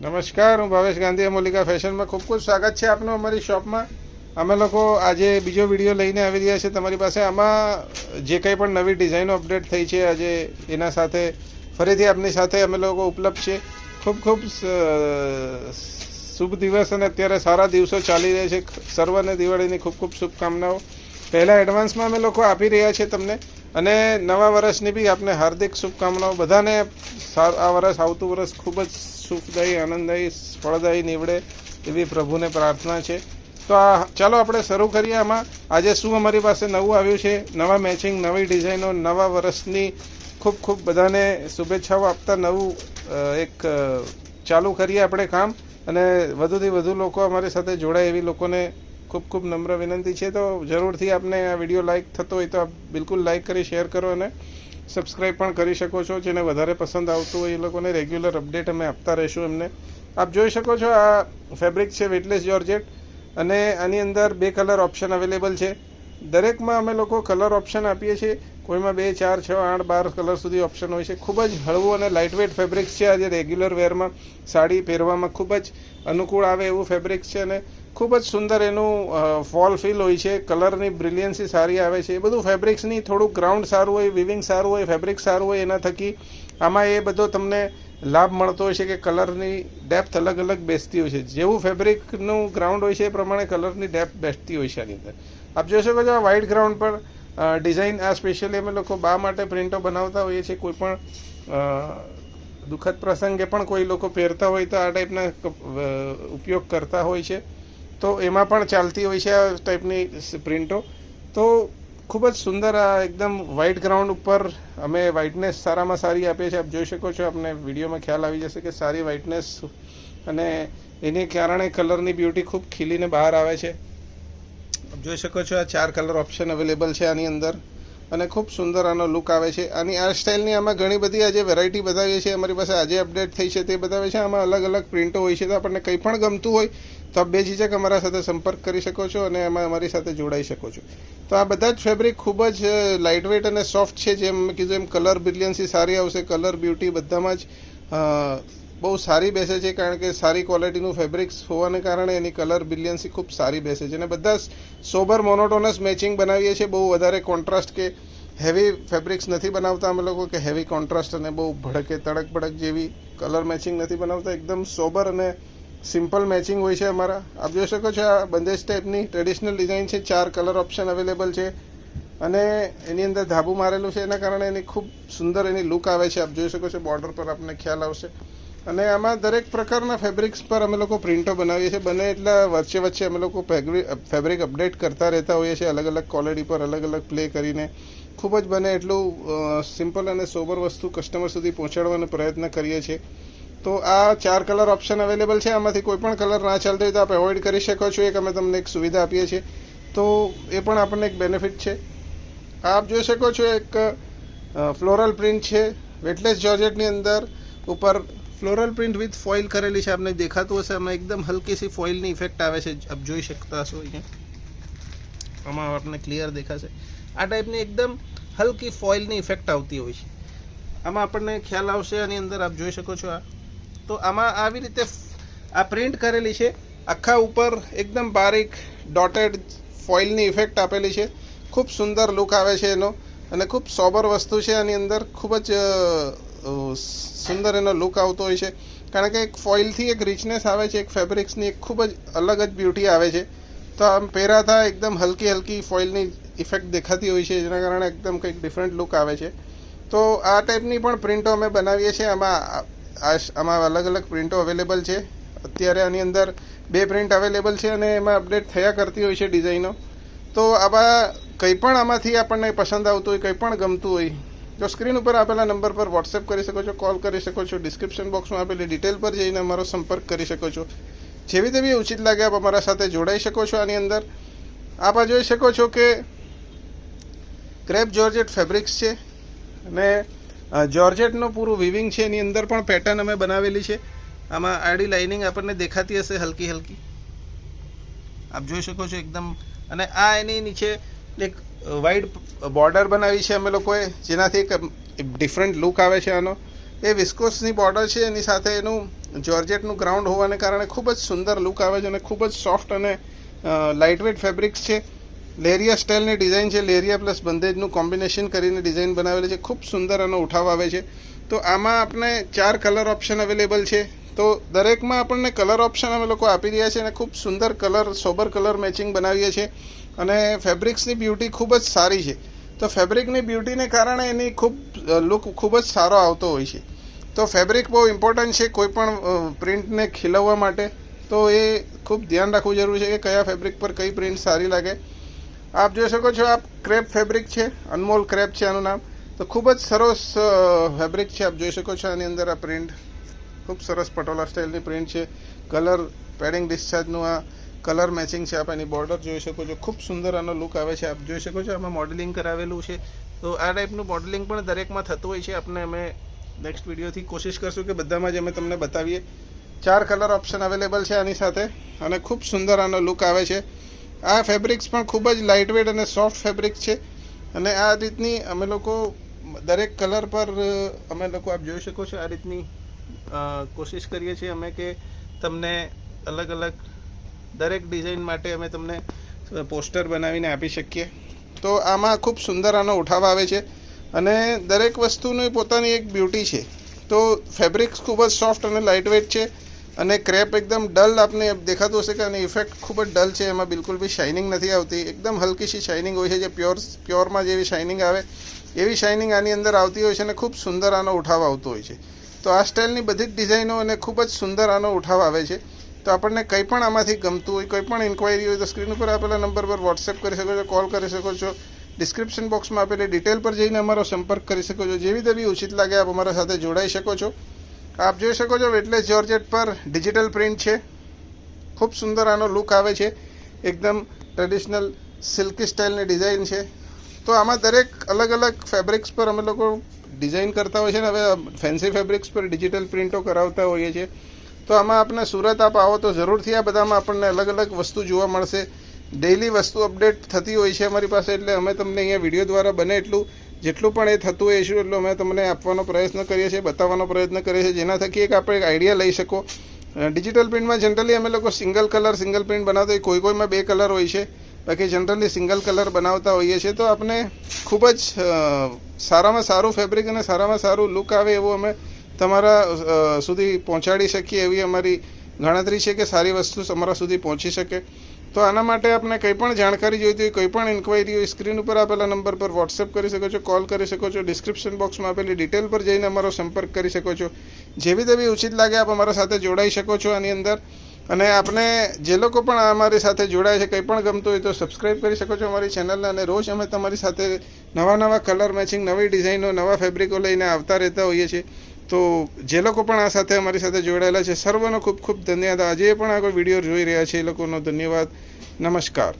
નમસ્કાર, હું ભાવેશ ગાંધી અમોલિકા ફેશનમાં ખૂબ ખૂબ સ્વાગત છે આપનું અમારી શોપમાં. અમે લોકો આજે બીજો વિડીયો લઈને આવી રહ્યા છે તમારી પાસે. આમાં જે કંઈ પણ નવી ડિઝાઇનો અપડેટ થઈ છે આજે એના સાથે ફરીથી આપની સાથે અમે લોકો ઉપલબ્ધ છે. ખૂબ ખૂબ શુભ દિવસ અને અત્યારે સારા દિવસો ચાલી રહ્યા છે. સર્વને દિવાળીની ખૂબ ખૂબ શુભકામનાઓ પહેલાં એડવાન્સમાં અમે લોકો આપી રહ્યા છીએ તમને, અને નવા વર્ષની બી આપને હાર્દિક શુભકામનાઓ. બધાને આ વર્ષ આવતું વર્ષ ખૂબ જ સુખદાયી, આનંદદાયી, ફળદાયી નીવડે એવી પ્રભુને પ્રાર્થના છે. તો ચાલો આપણે શરૂ કરીએ. આમાં આજે શું અમારી પાસે નવું આવ્યું છે, નવા મેચિંગ, નવી ડિઝાઇનો, નવા વર્ષની ખૂબ ખૂબ બધાને શુભેચ્છાઓ આપતા નવું એક ચાલુ કરીએ આપણે કામ. અને વધુથી વધુ લોકો અમારી સાથે જોડાય એવી લોકોને ખૂબ ખૂબ નમ્ર વિનંતી છે. તો જરૂરથી આપને આ વિડીયો લાઇક થતો હોય તો આપ બિલકુલ લાઇક કરી શેર કરો, અને સબસ્ક્રાઈબ પણ કરી શકો છો. જેને વધારે પસંદ આવતું હોય એ લોકોને રેગ્યુલર અપડેટ અમે આપતા રહીશું એમને. આપ જોઈ શકો છો આ ફેબ્રિક છે વેટલેસ જોર્જેટ, અને આની અંદર 2 કલર ઓપ્શન અવેલેબલ છે. દરેકમાં અમે લોકો કલર ઓપ્શન આપીએ છીએ. કોઈમાં 2, 4, 6, 8, 12 કલર સુધી ઓપ્શન હોય છે. ખૂબ જ હળવું અને લાઇટવેટ ફેબ્રિક્સ છે. આજે રેગ્યુલર વેરમાં સાડી પહેરવામાં ખૂબ જ અનુકૂળ આવે એવું ફેબ્રિક છે, અને ખૂબ જ સુંદર એનું ફોલ ફીલ હોય છે. કલરની બ્રિલિયન્સી સારી આવે છે. એ બધું ફેબ્રિક્સની થોડુંક ગ્રાઉન્ડ સારું હોય, વિવિંગ સારું હોય, ફેબ્રિક સારું હોય, એના થકી આમાં એ બધો તમને લાભ મળતો હોય છે કે કલરની ડેપ્થ અલગ અલગ બેસતી હોય છે. જેવું ફેબ્રિકનું ગ્રાઉન્ડ હોય છે એ પ્રમાણે કલરની ડેપ્થ બેસતી હોય છે આની અંદર. આપ જોઈ શકો છો આ વ્હાઇટ ગ્રાઉન્ડ પર ડિઝાઇન. આ સ્પેશિયલી અમે લોકો બા માટે પ્રિન્ટો બનાવતા હોઈએ છીએ. કોઈ પણ દુઃખદ પ્રસંગે પણ કોઈ લોકો પહેરતા હોય તો આ ટાઈપના ઉપયોગ કરતા હોય છે. તો એમાં પણ ચાલતી હોય છે આ ટાઈપની પ્રિન્ટો. તો ખૂબ જ સુંદર આ એકદમ વ્હાઇટ ગ્રાઉન્ડ ઉપર અમે વ્હાઇટનેસ સારામાં સારી આપીએ છીએ. આપ જોઈ શકો છો, આપને વિડીયોમાં ખ્યાલ આવી જશે કે સારી વ્હાઇટનેસ, અને એને કારણે કલરની બ્યુટી ખૂબ ખીલીને બહાર આવે છે. આપ જોઈ શકો છો આ 4 કલર ઓપ્શન અવેલેબલ છે આની અંદર, અને ખૂબ સુંદર આનો લુક આવે છે. આની આ સ્ટાઇલની આમાં ઘણી બધી આજે વેરાયટી બતાવીએ છીએ. અમારી પાસે આજે અપડેટ થઈ છે તે બતાવે છે. આમાં અલગ અલગ પ્રિન્ટો હોય છે. તો આપણને કંઈ પણ ગમતું હોય તો આપ બેઝિઝક અમારા સાથે સંપર્ક કરી શકો છો, અને એમાં અમારી સાથે જોડાઈ શકો છો. તો આ બધા જ ફેબ્રિક ખૂબ જ લાઇટવેટ અને સોફ્ટ છે. જેમ મેં કીધું એમ કલર બ્રિલિયન્સી સારી આવશે. કલર બ્યુટી બધામાં જ બહુ સારી બેસે છે, કારણ કે સારી ક્વોલિટીનું ફેબ્રિક્સ હોવાને કારણે એની કલર બ્રિલિયન્સી ખૂબ સારી બેસે છે. અને બધા સોબર મોનોટોનસ મેચિંગ બનાવીએ છીએ. બહુ વધારે કોન્ટ્રાસ્ટ કે હેવી ફેબ્રિક્સ નથી બનાવતા અમે લોકો, કે હેવી કોન્ટ્રાસ્ટ અને બહુ ભડકે તડક ભડક જેવી કલર મેચિંગ નથી બનાવતા. એકદમ સોબર અને સિમ્પલ મેચિંગ હોય છે અમારા. આપ જોઈ શકો છો આ બંદેજ ટાઈપની ટ્રેડિશનલ ડિઝાઇન છે. 4 કલર ઓપ્શન અવેલેબલ છે, અને એની અંદર ધાબુ મારેલું છે. એના કારણે એની ખૂબ સુંદર એની લુક આવે છે. આપ જોઈ શકો છો બોર્ડર પર આપને ખ્યાલ આવશે. અને આમાં દરેક પ્રકારના ફેબ્રિક્સ પર અમે લોકો પ્રિન્ટો બનાવીએ છીએ. બને એટલા વચ્ચે વચ્ચે અમે લોકો ફેબ્રિક અપડેટ કરતા રહેતા હોઈએ છીએ, અલગ અલગ ક્વોલિટી પર અલગ અલગ પ્લે કરીને. ખૂબ જ બને એટલું સિમ્પલ અને સોબર વસ્તુ કસ્ટમર સુધી પહોંચાડવાનો પ્રયત્ન કરીએ છીએ. તો આ 4 કલર ઓપ્શન અવેલેબલ છે. આમાંથી કોઈ પણ કલર ના ચાલતો હોય તો આપ એવોઇડ કરી શકો છો. એક અમે તમને એક સુવિધા આપીએ છીએ, તો એ પણ આપણને એક બેનિફિટ છે. આપ જોઈ શકો છો એક ફ્લોરલ પ્રિન્ટ છે વેટલેસ જોર્જેટની અંદર. ઉપર ફ્લોરલ પ્રિન્ટ વિથ ફોઇલ કરેલી છે. આપને દેખાતું હશે, આમાં એકદમ હલકી સી ફોઇલની ઇફેક્ટ આવે છે. આપ જોઈ શકતા હશો અહીંયા, આમાં આપણને ક્લિયર દેખાશે. આ ટાઈપની એકદમ હલકી ફોઇલની ઇફેક્ટ આવતી હોય છે. આમાં આપણને ખ્યાલ આવશે આની અંદર. આપ જોઈ શકો છો આ. તો આમાં આવી રીતે આ પ્રિન્ટ કરેલી છે. આખા ઉપર એકદમ બારીક ડોટેડ ફોઇલની ઇફેક્ટ આપેલી છે. ખૂબ સુંદર લુક આવે છે એનો, અને ખૂબ સોબર વસ્તુ છે આની અંદર. ખૂબ જ સુંદર એનો લુક આવતો હોય છે, કારણ કે એક ફોઇલથી એક રિચનેસ આવે છે. એક ફેબ્રિક્સની એક ખૂબ જ અલગ જ બ્યુટી આવે છે. તો આમ પહેરાતા એકદમ હલકી હલકી ફોઇલની ઇફેક્ટ દેખાતી હોય છે, જેના કારણે એકદમ કંઈક ડિફરન્ટ લુક આવે છે. તો આ ટાઈપની પણ પ્રિન્ટો અમે બનાવીએ છીએ. આમાં અલગ અલગ પ્રિન્ટો અવેલેબલ છે. અત્યારે આની અંદર 2 પ્રિન્ટ અવેલેબલ છે, અને એમાં અપડેટ થયા કરતી હોય છે ડિઝાઇનો. તો આવા કંઈ પણ આમાંથી આપણને પસંદ આવતું હોય, કંઈ પણ ગમતું હોય, તો સ્ક્રીન ઉપર આપેલા નંબર પર વોટ્સએપ કરી શકો છો, કોલ કરી શકો છો. ડિસ્ક્રિપ્શન બોક્સમાં આપેલી ડિટેલ પર જઈને અમારો સંપર્ક કરી શકો છો. જેવી તેવી ઉચિત લાગે આપ અમારા સાથે જોડાઈ શકો છો. આની અંદર આપ આ જોઈ શકો છો કે ક્રેપ જોર્જેટ ફેબ્રિક્સ છે, અને જોર્જેટનું પૂરું વિવિંગ છે. એની અંદર પણ પેટર્ન અમે બનાવેલી છે. આમાં આડી લાઇનિંગ આપણને દેખાતી હશે હલકી હલકી, આપ જોઈ શકો છો એકદમ. અને આ એની નીચે એક વ્હાઇટ બોર્ડર બનાવી છે અમે લોકોએ, જેનાથી એક ડિફરન્ટ લુક આવે છે આનો. એ વિસ્કોસની બોર્ડર છે, એની સાથે એનું જોર્જેટનું ગ્રાઉન્ડ હોવાને કારણે ખૂબ જ સુંદર લુક આવે છે અને ખૂબ જ સોફ્ટ અને લાઇટવેટ ફેબ્રિક્સ છે. લેરિયા સ્ટાઇલની ડિઝાઇન છે, લેરિયા પ્લસ બંદેજનું કોમ્બિનેશન કરીને ડિઝાઇન બનાવેલી છે. ખૂબ સુંદર આનો ઉઠાવ આવે છે. તો આમાં આપણે 4 કલર ઓપ્શન અવેલેબલ છે. તો દરેકમાં આપણને કલર ઓપ્શન અમે લોકો આપી રહ્યા છીએ અને ખૂબ સુંદર કલર, સોબર કલર મેચિંગ બનાવીએ છીએ અને ફેબ્રિક્સની બ્યુટી ખૂબ જ સારી છે. તો ફેબ્રિકની બ્યુટીને કારણે એની લુક ખૂબ જ સારો આવતો હોય છે. તો ફેબ્રિક બહુ ઇમ્પોર્ટન્ટ છે કોઈ પણ પ્રિન્ટને ખીલવવા માટે. તો એ ખૂબ ધ્યાન રાખવું જરૂરી છે કે કયા ફેબ્રિક પર કઈ પ્રિન્ટ સારી લાગે. આપ જોઈ શકો છો, આ ક્રેપ ફેબ્રિક છે, અનમોલ ક્રેપ છે આનું નામ. તો ખૂબ જ સરસ ફેબ્રિક છે. આપ જોઈ શકો છો આની અંદર આ પ્રિન્ટ ખૂબ સરસ પટોલા સ્ટાઇલની પ્રિન્ટ છે. કલર પેડિંગ ડિસ્ચાર્જનું આ કલર મેચિંગ છે. આપ એની બોર્ડર જોઈ શકો છો. ખૂબ સુંદર આનો લુક આવે છે. આપ જોઈ શકો છો આમાં મોડેલિંગ કરાવેલું છે. તો આ ટાઈપનું મોડેલિંગ પણ દરેકમાં થતું હોય છે. આપણે અમે નેક્સ્ટ વિડીયોથી કોશિશ કરશું કે બધામાં જ અમે તમને બતાવીએ. 4 કલર ઓપ્શન અવેલેબલ છે આની સાથે અને ખૂબ સુંદર આનો લુક આવે છે. આ ફેબ્રિક્સ પણ ખૂબ જ લાઇટવેટ અને સોફ્ટ ફેબ્રિક છે અને આ રીતની અમે લોકો દરેક કલર પર અમે લોકો આપ જોઈ શકો છો આ રીતની કોશિશ કરીએ છીએ અમે કે તમને અલગ અલગ દરેક ડિઝાઇન માટે અમે તમને પોસ્ટર બનાવીને આપી શકીએ. તો આમાં ખૂબ સુંદર આનો ઉઠાવ આવે છે અને દરેક વસ્તુની પોતાની એક બ્યુટી છે. તો ફેબ્રિક્સ ખૂબ જ સોફ્ટ અને લાઇટવેટ છે અને ક્રેપ એકદમ ડલ આપને દેખાતું હશે કે આની ઇફેક્ટ ખૂબ જ ડલ છે. એમાં બિલકુલ બી શાઇનિંગ નથી આવતી. એકદમ હલકીશી શાઇનિંગ હોય છે, જે પ્યોરમાં જેવી શાઇનિંગ આવે એવી શાઇનિંગ આની અંદર આવતી હોય છે અને ખૂબ સુંદર આનો ઉઠાવ આવતો હોય છે. તો આ સ્ટાઇલની બધી જ ડિઝાઇનો અને ખૂબ જ સુંદર આનો ઉઠાવ આવે છે. તો આપણને કંઈ પણ આમાંથી ગમતું હોય, કોઈ પણ ઇન્ક્વાયરી હોય તો સ્ક્રીન ઉપર આપેલા નંબર પર વોટ્સએપ કરી શકો છો, કોલ કરી શકો છો. ડિસ્ક્રિપ્શન બોક્સમાં આપેલી ડિટેલ પર જઈને અમારો સંપર્ક કરી શકો છો. જેવી તેવી ઉચિત લાગે આપ અમારા સાથે જોડાઈ શકો છો. આપ જોઈ શકો છો વેટલેસ જોર્જેટ પર ડિજિટલ પ્રિન્ટ છે. ખૂબ સુંદર આનો લુક આવે છે. એકદમ ટ્રેડિશનલ સિલ્કી સ્ટાઇલની ડિઝાઇન છે. તો આમાં દરેક અલગ અલગ ફેબ્રિક્સ પર અમે લોકો ડિઝાઇન કરતા હોઈએ છીએ ને હવે ફેન્સી ફેબ્રિક્સ પર ડિજિટલ પ્રિન્ટો કરાવતા હોઈએ છીએ. તો આમાં આપણે સુરત આપ આવો તો જરૂરથી આ બધામાં આપણને અલગ અલગ વસ્તુ જોવા મળશે. ડેઈલી વસ્તુ અપડેટ થતી હોય છે અમારી પાસે, એટલે અમે તમને અહીંયા વિડીયો દ્વારા બને જેટલું પણ એ થતું હોય છે એટલું અમે તમને આપવાનો પ્રયત્ન કરીએ છીએ, બતાવવાનો પ્રયત્ન કરીએ છીએ, જેના થકી આપણે એક આઈડિયા લઈ શકો. ડિજિટલ પ્રિન્ટમાં જનરલી અમે લોકો સિંગલ પ્રિન્ટ બનાવતા હોય, કોઈમાં 2 કલર હોય છે, બાકી જનરલી સિંગલ કલર બનાવતા હોઈએ છીએ. તો આપણે ખૂબ જ સારામાં સારું ફેબ્રિક અને સારામાં સારું લુક આવે એવું અમે તમારા સુધી પહોંચાડી શકીએ એવી અમારી ગણતરી છે કે સારી વસ્તુ તમારા સુધી પહોંચી શકે. તો આના માટે આપણે કંઈ પણ જાણકારી જોઈતી હોય, કોઈ પણ ઇન્ક્વાયરી હોય, સ્ક્રીન ઉપર આપેલા નંબર પર વોટ્સએપ કરી શકો છો, કોલ કરી શકો છો. ડિસ્ક્રિપ્શન બોક્સમાં આપેલી ડિટેલ પર જઈને અમારો સંપર્ક કરી શકો છો. જેવી તેવી ઉચિત લાગે આપ અમારા સાથે જોડાઈ શકો છો આની અંદર. અને આપણે જે લોકો પણ અમારી સાથે જોડાય છે, કંઈ પણ ગમતું હોય તો સબસ્ક્રાઈબ કરી શકો છો અમારી ચેનલને. અને રોજ અમે તમારી સાથે નવા કલર મેચિંગ, નવી ડિઝાઇનો, નવા ફેબ્રિકો લઈને આવતા રહેતા હોઈએ છીએ. તો જે લોકો પણ આ સાથે અમારી સાથે જોડાયેલા છે સર્વનો ખૂબ ખૂબ ધન્યવાદ. આજે પણ આ કોઈ વિડીયો જોઈ રહ્યા છે એ લોકોનો ધન્યવાદ. નમસ્કાર.